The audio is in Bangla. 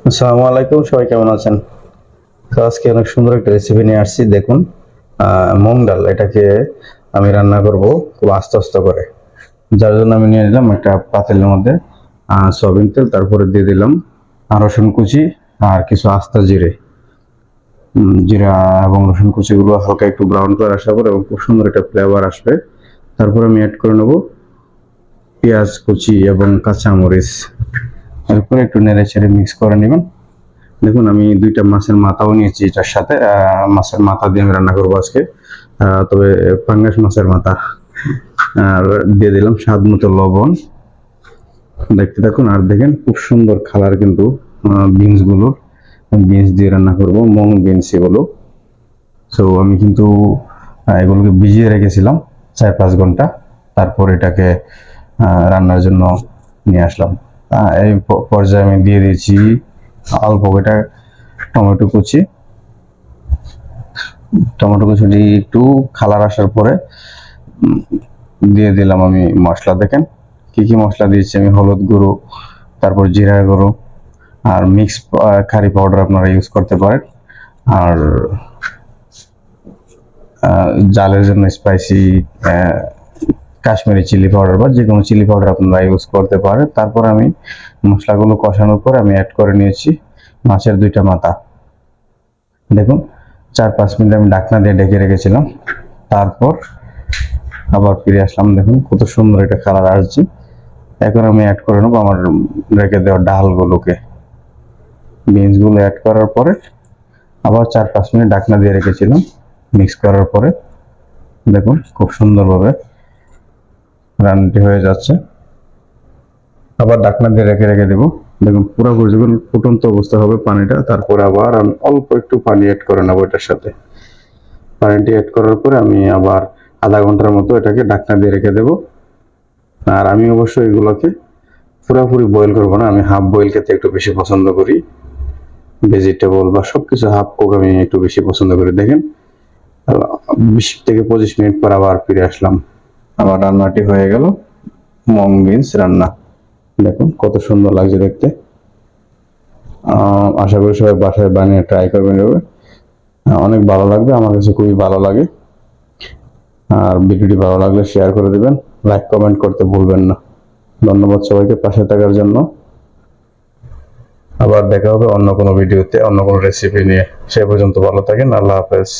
আসসালামু আলাইকুম, সবাই কেমন আছেন? তো আজকে অনেক সুন্দর একটা রেসিপি নিয়ে আসছি, দেখুন। মুগ ডাল, এটাকে আমি রান্না করব খুব আস্তে আস্তে করে। যার জন্য আমি নিয়ে নিলাম একটা পাতিলের মধ্যে সয়াবিন তেল, তারপরে দিয়ে দিলাম রসুন কুচি আর কিছু আস্তা জিরে। জিরা এবং রসুন কুচিগুলো হালকা একটু ব্রাউন কালার আসার পর এবং খুব সুন্দর একটা ফ্লেভার আসবে। তারপরে আমি অ্যাড করে নেব পেঁয়াজ কুচি এবং কাঁচামরিচ। এরপরে একটু নেড়ে চেড়ে মিক্স করে নেবেন। দেখুন, আমি দুইটা মাছের মাথাও নিয়েছি এটার সাথে। মাছের মাথা দিয়ে আমি রান্না করবো আজকে, তবে পাঙ্গাস মাছের মাথা। আর দিয়ে দিলাম স্বাদ মতো লবণ। দেখতে থাকুন আর দেখেন খুব সুন্দর কালার কিন্তু বিনস গুলো। বিনস দিয়ে রান্না করব, মং বিনস এগুলো। সো আমি কিন্তু এগুলোকে ভিজিয়ে রেখেছিলাম 4-5 ঘন্টা। তারপর এটাকে রান্নার জন্য নিয়ে আসলাম। এই পর্যায়ে আমি দিয়ে দিয়েছি অল্প এটা টমেটো কুচি। টমেটো কুচিটি একটু কালার আসার পরে দিয়ে দিলাম আমি মশলা। দেখেন কি কি মশলা দিয়েছি আমি: হলুদ গুঁড়ো, তারপর জিরা গুঁড়ো, আর মিক্স কারি পাউডার আপনারা ইউজ করতে পারেন। আর জালের জন্য স্পাইসি কাশ্মীরি চিলি পাউডার বা যে কোনো চিলি পাউডার আপনারা ইউজ করতে পারেন। তারপর আমি মশলাগুলো কষানোর পর আমি অ্যাড করে নিয়েছি মাছের দুইটা মাথা। দেখুন, 4-5 মিনিট আমি ঢাকনা দিয়ে ঢেকে রেখেছিলাম। তারপর আবার ফিরে আসলাম, দেখুন কত সুন্দর একটা কালার আসছে। এখন আমি অ্যাড করে নেবো আমার রেখে দেওয়া ডালগুলোকে। বিনসগুলো অ্যাড করার পরে আবার 4-5 মিনিট ঢাকনা দিয়ে রেখেছিলাম। মিক্স করার পরে দেখুন খুব সুন্দরভাবে রান্নাটি হয়ে যাচ্ছে। আবার ঢাকনা দিয়ে রেখে রেখে দেবো। দেখুন পুরোপুরি যখন ফুটন্ত অবস্থা হবে পানিটা, তারপরে আবার আমি অল্প একটু পানি অ্যাড করে নেবো এটার সাথে। পানিটি অ্যাড করার পরে আমি আবার আধা ঘন্টার মতো এটাকে ঢাকনা দিয়ে রেখে দেবো। আর আমি অবশ্যই এগুলোকে পুরোপুরি বয়েল করবো না, আমি হাফ বয়েল খেতে একটু বেশি পছন্দ করি। ভেজিটেবল বা সবকিছু হাফ কুক আমি একটু বেশি পছন্দ করি। দেখেন 20 থেকে 25 মিনিট পর আবার ফিরে আসলাম। আমার রান্নাটি হয়ে গেল, মং বিনস রান্না। দেখুন কত সুন্দর লাগছে দেখতে। আশা করি সবাই বাসায় বানিয়ে ট্রাই করবেন এভাবে। অনেক ভালো লাগবে, আমার কাছে খুবই ভালো লাগে। আর ভিডিওটি ভালো লাগলে শেয়ার করে দিবেন, লাইক কমেন্ট করতে ভুলবেন না। ধন্যবাদ সবাইকে পাশে থাকার জন্য। আবার দেখা হবে অন্য কোনো ভিডিওতে, অন্য কোনো রেসিপি নিয়ে। সে পর্যন্ত ভালো থাকেন, আল্লাহ হাফেজ।